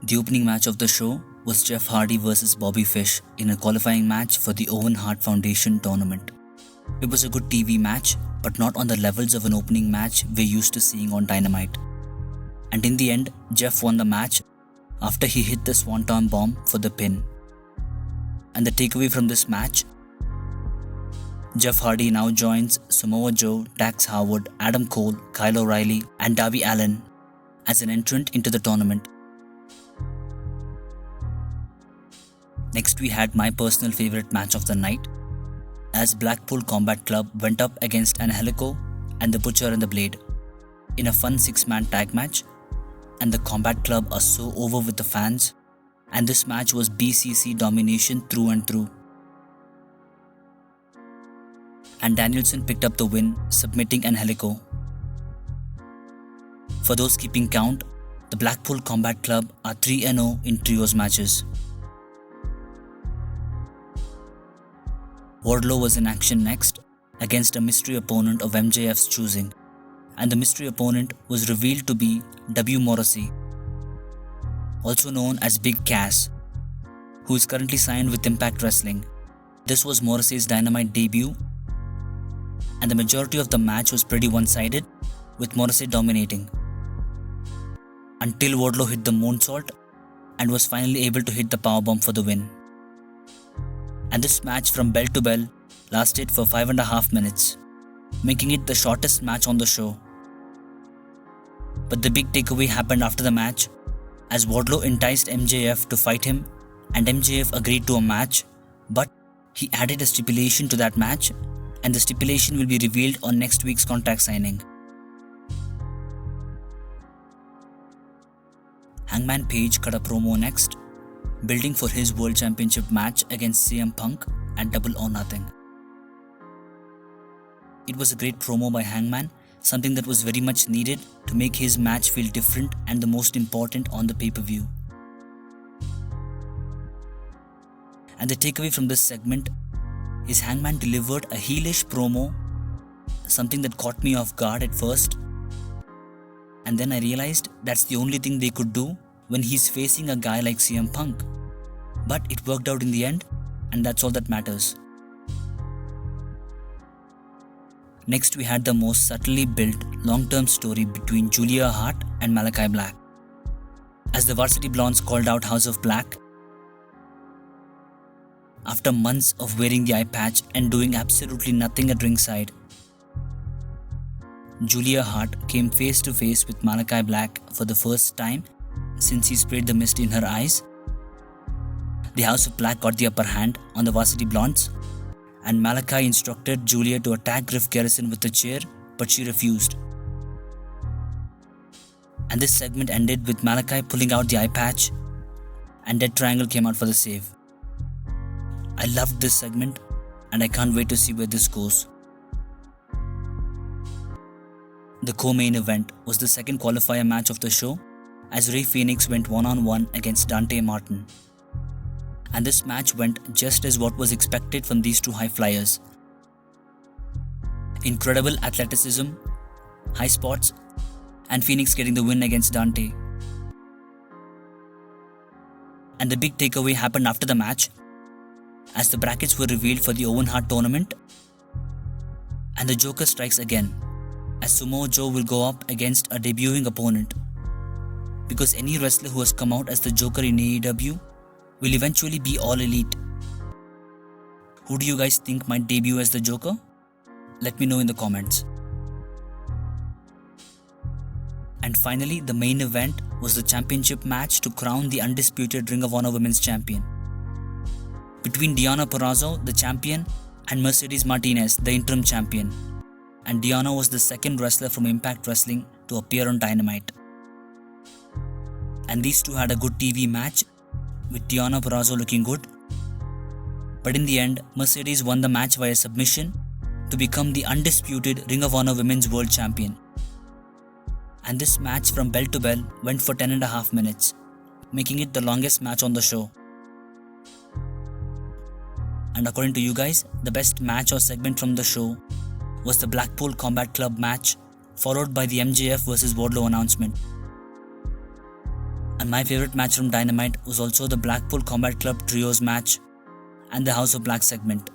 The opening match of the show was Jeff Hardy vs Bobby Fish in a qualifying match for the Owen Hart Foundation tournament. It was a good TV match, but not on the levels of an opening match we're used to seeing on Dynamite. And in the end, Jeff won the match after he hit the Swanton Bomb for the pin. And the takeaway from this match: Jeff Hardy now joins Samoa Joe, Dax Howard, Adam Cole, Kyle O'Reilly, and Darby Allin as an entrant into the tournament. Next, we had my personal favorite match of the night, as Blackpool Combat Club went up against Angelico and the Butcher and the Blade in a fun 6-man tag match. And the Combat Club are so over with the fans, and this match was BCC domination through and through. And Danielson picked up the win, submitting Angelico. For those keeping count, the Blackpool Combat Club are 3-0 in trios matches. Wardlow was in action next against a mystery opponent of MJF's choosing, and the mystery opponent was revealed to be W. Morrissey, also known as Big Cass, who is currently signed with Impact Wrestling. This was Morrissey's Dynamite debut, and the majority of the match was pretty one-sided, with Morrissey dominating, until Wardlow hit the moonsault and was finally able to hit the powerbomb for the win. And this match from bell to bell lasted for 5.5 minutes, making it the shortest match on the show. But the big takeaway happened after the match, as Wardlow enticed MJF to fight him, and MJF agreed to a match, but he added a stipulation to that match, and the stipulation will be revealed on next week's contract signing. Hangman Page cut a promo next, building for his World Championship match against CM Punk at Double or Nothing. It was a great promo by Hangman, something that was very much needed to make his match feel different and the most important on the pay-per-view. And the takeaway from this segment is Hangman delivered a heelish promo, something that caught me off guard at first, and then I realized that's the only thing they could do when he's facing a guy like CM Punk. But it worked out in the end, and that's all that matters. Next, we had the most subtly built long-term story between Julia Hart and Malachi Black, as the Varsity Blondes called out House of Black after months of wearing the eye patch and doing absolutely nothing at ringside. Julia Hart came face to face with Malachi Black for the first time since he sprayed the mist in her eyes. The House of Black got the upper hand on the Varsity Blondes, and Malachi instructed Julia to attack Griff Garrison with a chair, but she refused. And this segment ended with Malachi pulling out the eye patch, and Dead Triangle came out for the save. I loved this segment, and I can't wait to see where this goes. The co-main event was the second qualifier match of the show, as Rey Fenix went one-on-one against Dante Martin. And this match went just as what was expected from these two high flyers. Incredible athleticism, high spots, and Fenix getting the win against Dante. And the big takeaway happened after the match, as the brackets were revealed for the Owen Hart tournament, and the Joker strikes again, as Samoa Joe will go up against a debuting opponent, because any wrestler who has come out as the Joker in AEW will eventually be all elite. Who do you guys think might debut as the Joker? Let me know in the comments. And finally, the main event was the championship match to crown the undisputed Ring of Honor Women's Champion, between Deonna Purrazzo, the champion, and Mercedes Martinez, the interim champion. And Deonna was the second wrestler from Impact Wrestling to appear on Dynamite. And these two had a good TV match, with Deonna Purrazzo looking good. But in the end, Mercedes won the match via submission to become the undisputed Ring of Honor Women's World Champion. And this match from bell to bell went for 10.5 minutes, making it the longest match on the show. And according to you guys, the best match or segment from the show was the Blackpool Combat Club match, followed by the MJF vs Wardlow announcement. And my favorite match from Dynamite was also the Blackpool Combat Club Trios match and the House of Black segment.